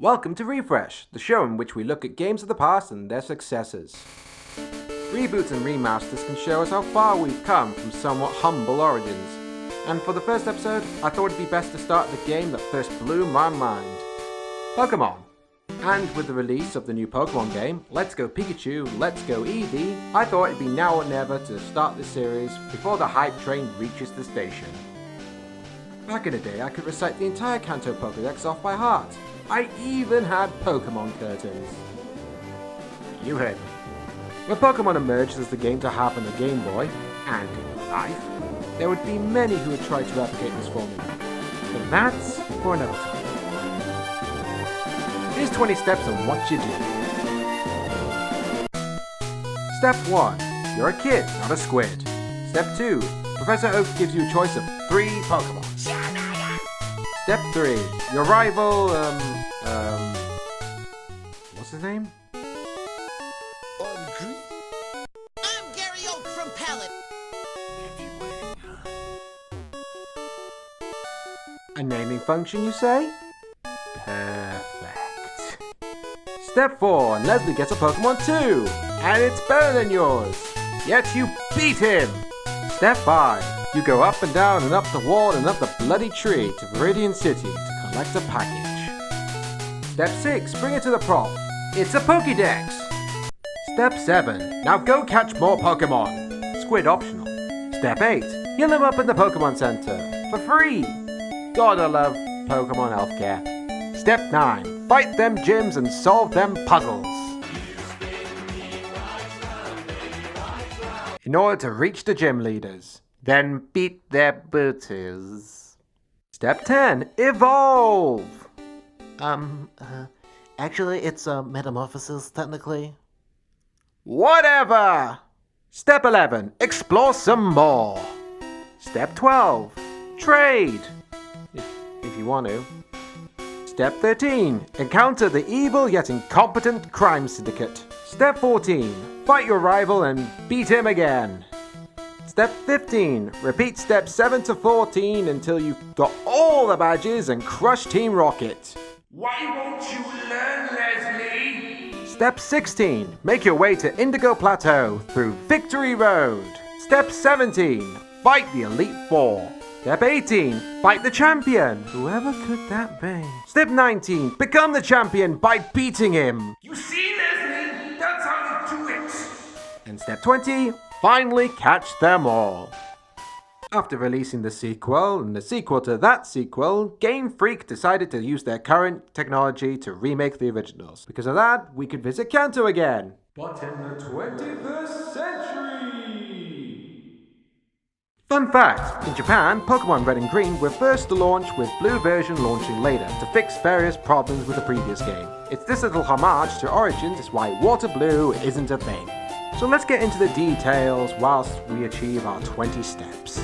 Welcome to Refresh, the show in which we look at games of the past and their successors. Reboots and remasters can show us how far we've come from somewhat humble origins. And for the first episode, I thought it'd be best to start the game that first blew my mind. Pokemon. And with the release of the new Pokemon game, Let's Go Pikachu, Let's Go Eevee, I thought it'd be now or never to start this series before the hype train reaches the station. Back in the day, I could recite the entire Kanto Pokédex off by heart. I even had Pokemon curtains. You heard me. When Pokemon emerged as the game to have on the Game Boy, and in life, there would be many who would try to replicate this formula. But that's for another time. Here's 20 steps on what you do. Step 1. You're a kid, not a squid. Step 2. Professor Oak gives you a choice of 3 Pokemon. Step 3. Your rival, what's his name? Audrey? I'm Gary Oak from Pallet. A naming function, you say? Perfect. Step 4. Leslie gets a Pokemon too, and it's better than yours. Yet you beat him. Step 5. You go up and down and up the wall and up the bloody tree to Viridian City to collect a package. Step 6. Bring it to the prof. It's a Pokédex. Step 7. Now go catch more Pokemon. Squid optional. Step 8. Heal them up in the Pokemon Center for free. Gotta love Pokemon healthcare. Step 9. Fight them gyms and solve them puzzles. In order to reach the gym leaders. Then beat their booties. Step 10. Evolve! Actually, it's a metamorphosis, technically. Whatever! Step 11. Explore some more. Step 12. Trade. If you want to. Step 13. Encounter the evil yet incompetent crime syndicate. Step 14. Fight your rival and beat him again. Step 15. Repeat steps 7 to 14 until you've got all the badges and crush Team Rocket. Why won't you learn, Leslie? Step 16. Make your way to Indigo Plateau through Victory Road. Step 17. Fight the Elite Four. Step 18. Fight the champion. Whoever could that be? Step 19. Become the champion by beating him. You see, Leslie? That's how you do it. And step 20. Finally catch them all. After releasing the sequel and the sequel to that sequel, Game Freak decided to use their current technology to remake the originals. Because of that, we could visit Kanto again. But in the 21st century! Fun fact, in Japan, Pokemon Red and Green were first to launch with Blue version launching later to fix various problems with the previous game. It's this little homage to Origins is why Water Blue isn't a thing. So let's get into the details whilst we achieve our 20 steps.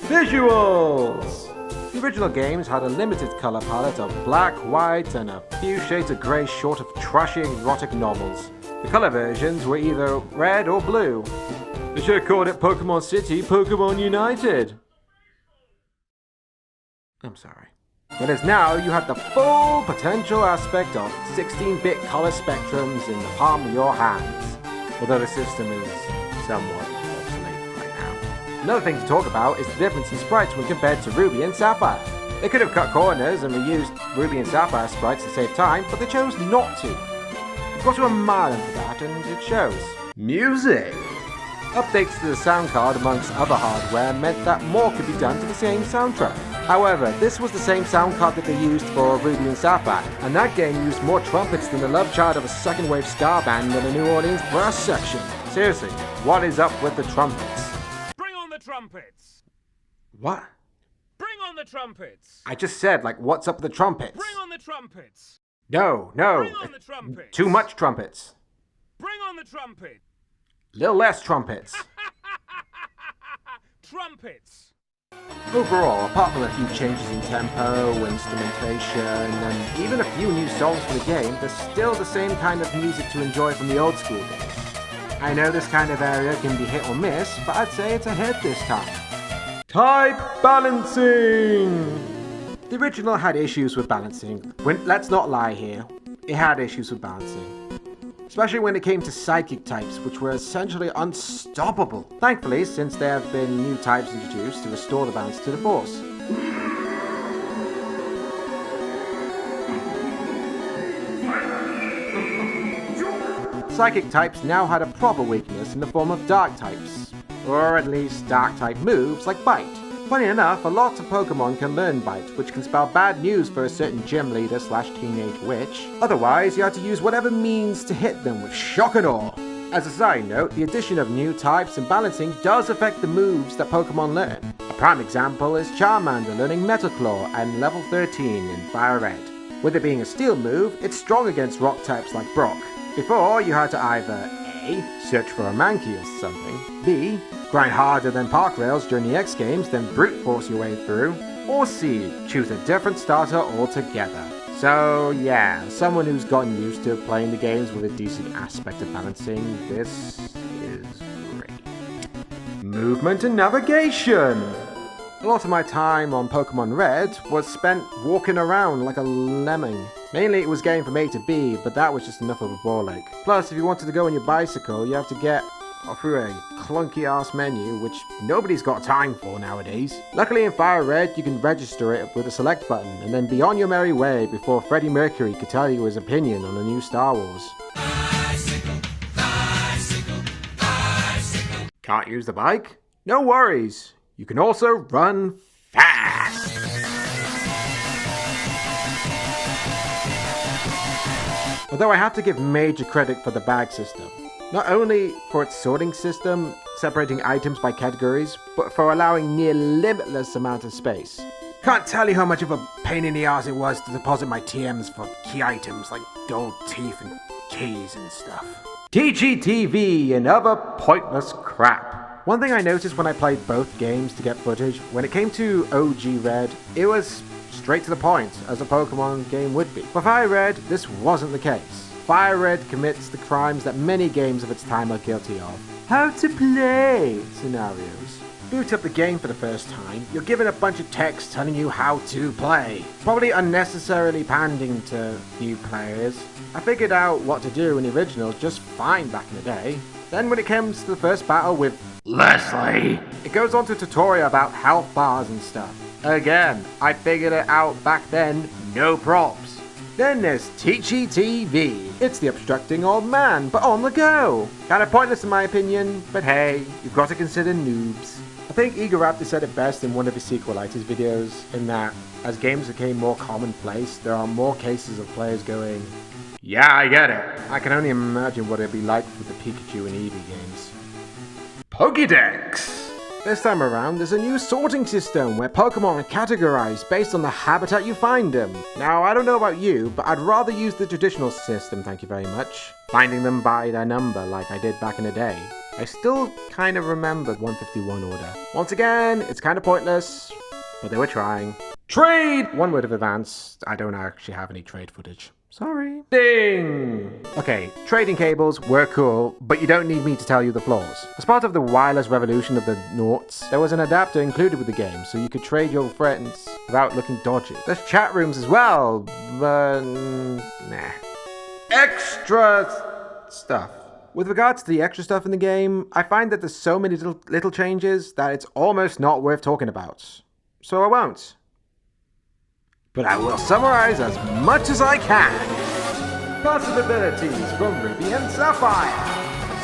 Visuals! The original games had a limited colour palette of black, white, and a few shades of grey short of trashy erotic novels. The colour versions were either red or blue. They should have called it Pokemon City, Pokemon United. I'm sorry. Whereas now you have the full potential aspect of 16-bit colour spectrums in the palm of your hands. Although the system is somewhat obsolete right now. Another thing to talk about is the difference in sprites when compared to Ruby and Sapphire. They could have cut corners and reused Ruby and Sapphire sprites to save time, but they chose not to. You've got to admire them for that, and it shows. Music! Updates to the sound card amongst other hardware meant that more could be done to the same soundtrack. However, this was the same sound card that they used for Ruby and Sapphire, and that game used more trumpets than the love child of a second wave ska band in the New Orleans brass section. Seriously, what is up with the trumpets? Bring on the trumpets! What? Bring on the trumpets! I just said, like, what's up with the trumpets? Bring on the trumpets! No. Bring on the trumpets! Too much trumpets. Bring on the trumpet! Little less trumpets. Trumpets! Overall, apart from a few changes in tempo, instrumentation, and even a few new songs for the game, there's still the same kind of music to enjoy from the old school days. I know this kind of area can be hit or miss, but I'd say it's a hit this time. Type balancing! The original had issues with balancing. Let's not lie here. It had issues with balancing. Especially when it came to psychic types, which were essentially unstoppable. Thankfully, since there have been new types introduced to restore the balance to the force. Psychic types now had a proper weakness in the form of dark types, or at least dark type moves like Bite. Funny enough, a lot of Pokemon can learn Bite, which can spell bad news for a certain gym leader / teenage witch. Otherwise, you had to use whatever means to hit them with shock and awe. As a side note, the addition of new types and balancing does affect the moves that Pokemon learn. A prime example is Charmander learning Metal Claw at level 13 in Fire Red. With it being a steel move, it's strong against rock types like Brock. Before, you had to either A. Search for a Mankey or something, B. Grind harder than park rails during the X Games, then brute force your way through, or C. Choose a different starter altogether. So yeah, someone who's gotten used to playing the games with a decent aspect of balancing, this is great. Movement and navigation! A lot of my time on Pokemon Red was spent walking around like a lemming. Mainly it was getting from A to B, but that was just enough of a ball ache. Plus, if you wanted to go on your bicycle, you have to get through a clunky ass menu, which nobody's got time for nowadays. Luckily in Fire Red, you can register it with a select button, and then be on your merry way before Freddie Mercury could tell you his opinion on the new Star Wars. Bicycle, bicycle, bicycle. Can't use the bike? No worries. You can also run fast. Although I have to give major credit for the bag system. Not only for its sorting system, separating items by categories, but for allowing near limitless amount of space. Can't tell you how much of a pain in the ass it was to deposit my TMs for key items like gold teeth and keys and stuff. TGTV and other pointless crap. One thing I noticed when I played both games to get footage, when it came to OG Red, it was straight to the point, as a Pokemon game would be. For Fire Red, this wasn't the case. Fire Red commits the crimes that many games of its time are guilty of. How to play scenarios. Boot up the game for the first time, you're given a bunch of text telling you how to play. Probably unnecessarily pandering to new players. I figured out what to do in the original just fine back in the day. Then when it comes to the first battle with Leslie, it goes on to a tutorial about health bars and stuff. Again, I figured it out back then, no props. Then there's Teachy TV. It's the obstructing old man, but on the go. Kinda pointless in my opinion, but hey, you've got to consider noobs. I think Eager Raptor said it best in one of his sequelitis videos, in that, as games became more commonplace, there are more cases of players going, yeah, I get it. I can only imagine what it'd be like with the Pikachu and Eevee games. Pokédex! This time around, there's a new sorting system where Pokemon are categorized based on the habitat you find them. Now, I don't know about you, but I'd rather use the traditional system, thank you very much. Finding them by their number like I did back in the day. I still kind of remember 151 order. Once again, it's kind of pointless, but they were trying. Trade! One word of advance, I don't actually have any trade footage. Sorry. Ding! Okay, trading cables were cool, but you don't need me to tell you the flaws. As part of the wireless revolution of the noughts, there was an adapter included with the game, so you could trade your friends without looking dodgy. There's chat rooms as well, but nah. Extra stuff. With regards to the extra stuff in the game, I find that there's so many little changes that it's almost not worth talking about. So I won't. But I will summarize as much as I can. Passive abilities from Ruby and Sapphire.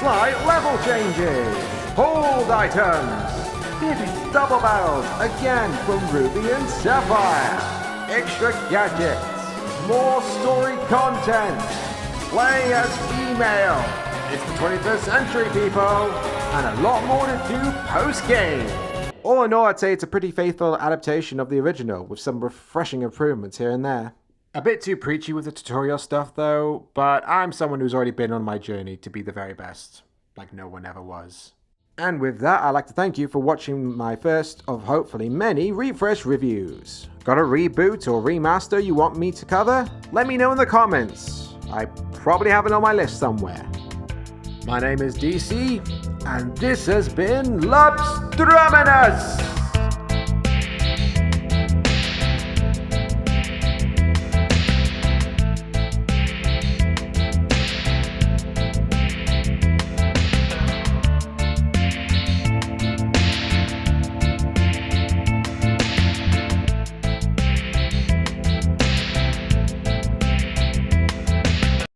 Slight level changes. Hold items. Vivid double battles again from Ruby and Sapphire. Extra gadgets. More story content. Play as female. It's the 21st century, people. And a lot more to do post-game. All in all, I'd say it's a pretty faithful adaptation of the original, with some refreshing improvements here and there. A bit too preachy with the tutorial stuff though, but I'm someone who's already been on my journey to be the very best, like no one ever was. And with that, I'd like to thank you for watching my first of hopefully many refresh reviews. Got a reboot or remaster you want me to cover? Let me know in the comments. I probably have it on my list somewhere. My name is DC, and this has been Lobstruminous!